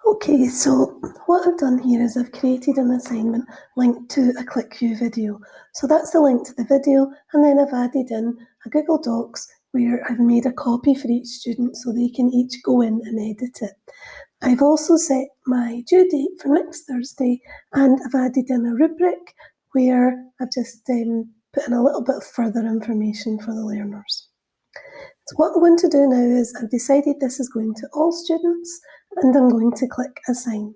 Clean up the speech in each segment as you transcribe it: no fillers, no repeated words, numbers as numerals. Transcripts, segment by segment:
Okay, so what I've done here is I've created an assignment linked to a ClickView video. So that's the link to the video, and then I've added in a Google Docs where I've made a copy for each student so they can each go in and edit it. I've also set my due date for next Thursday, and I've added in a rubric where I've just put in a little bit of further information for the learners. So what I'm going to do now is I've decided this is going to all students, and I'm going to click Assign.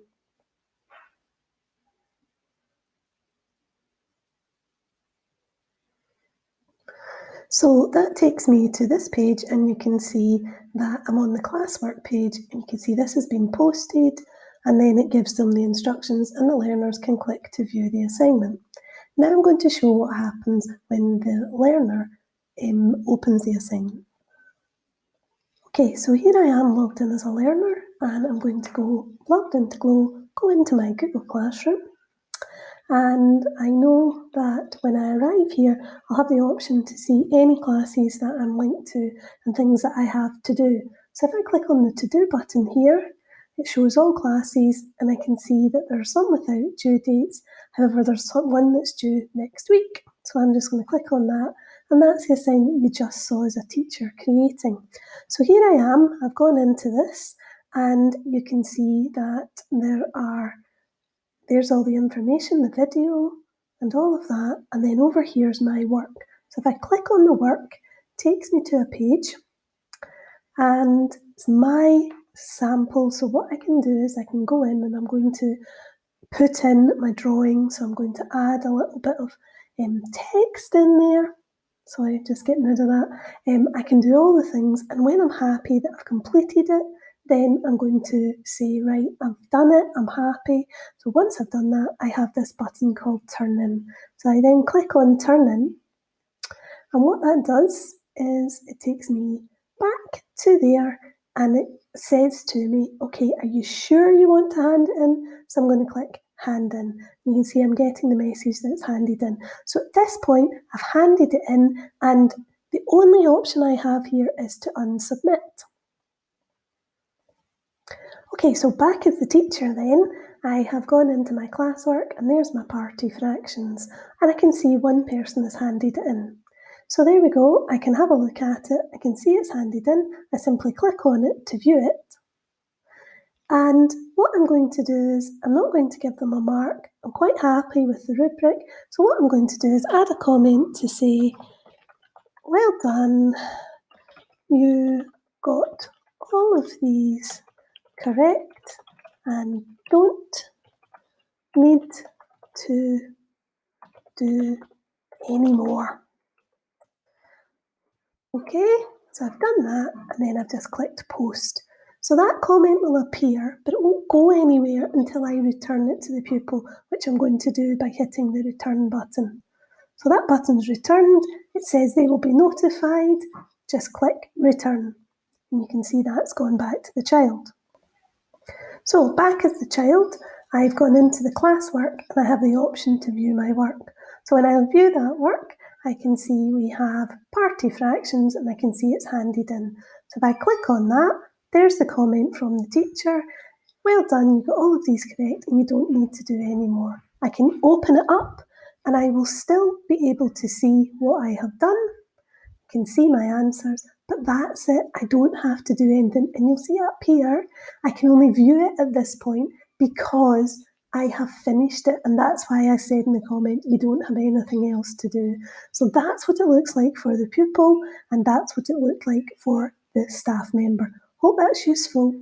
So that takes me to this page, and you can see that I'm on the classwork page, and you can see this has been posted, and then it gives them the instructions, and the learners can click to view the assignment. Now I'm going to show what happens when the learner opens the assignment. Okay, so here I am logged in as a learner, and I'm going to go logged into Glow, go into my Google Classroom, and I know that when I arrive here, I'll have the option to see any classes that I'm linked to and things that I have to do. So if I click on the To Do button here, it shows all classes, and I can see that there are some without due dates. However, there's one that's due next week. So I'm just going to click on that, and that's the assignment you just saw as a teacher creating. So here I am, I've gone into this, and you can see that there's all the information, the video, and all of that. And then over here's my work. So if I click on the work, it takes me to a page, and it's my sample. So what I can do is I can go in and I'm going to put in my drawing. So I'm going to add a little bit of text in there. So I'm just getting rid of that. I can do all the things, and when I'm happy that I've completed it, then I'm going to say, right, I've done it, I'm happy. So once I've done that, I have this button called Turn In. So I then click on Turn In, and what that does is it takes me back to there, and it says to me, okay, are you sure you want to hand it in? So I'm going to click Hand In. You can see I'm getting the message that it's handed in. So at this point, I've handed it in, and the only option I have here is to unsubmit. Okay, so back as the teacher then, I have gone into my classwork, and there's my party fractions, and I can see one person has handed it in. So there we go, I can have a look at it, I can see it's handed in, I simply click on it to view it. And what I'm going to do is, I'm not going to give them a mark, I'm quite happy with the rubric, so what I'm going to do is add a comment to say, well done, you got all of these correct, and don't need to do any more. Okay, so I've done that, and then I've just clicked post. So that comment will appear, but it won't go anywhere until I return it to the pupil, which I'm going to do by hitting the return button. So that button's returned, it says they will be notified, just click return. And you can see that's gone back to the child. So back as the child, I've gone into the classwork, and I have the option to view my work. So when I view that work, I can see we have party fractions, and I can see it's handed in. So if I click on that, there's the comment from the teacher. Well done, you got all of these correct, and you don't need to do any more. I can open it up, and I will still be able to see what I have done. I can see my answers, but that's it. I don't have to do anything. And you'll see up here, I can only view it at this point because I have finished it. And that's why I said in the comment, you don't have anything else to do. So that's what it looks like for the pupil, and that's what it looked like for the staff member. Hope that's useful.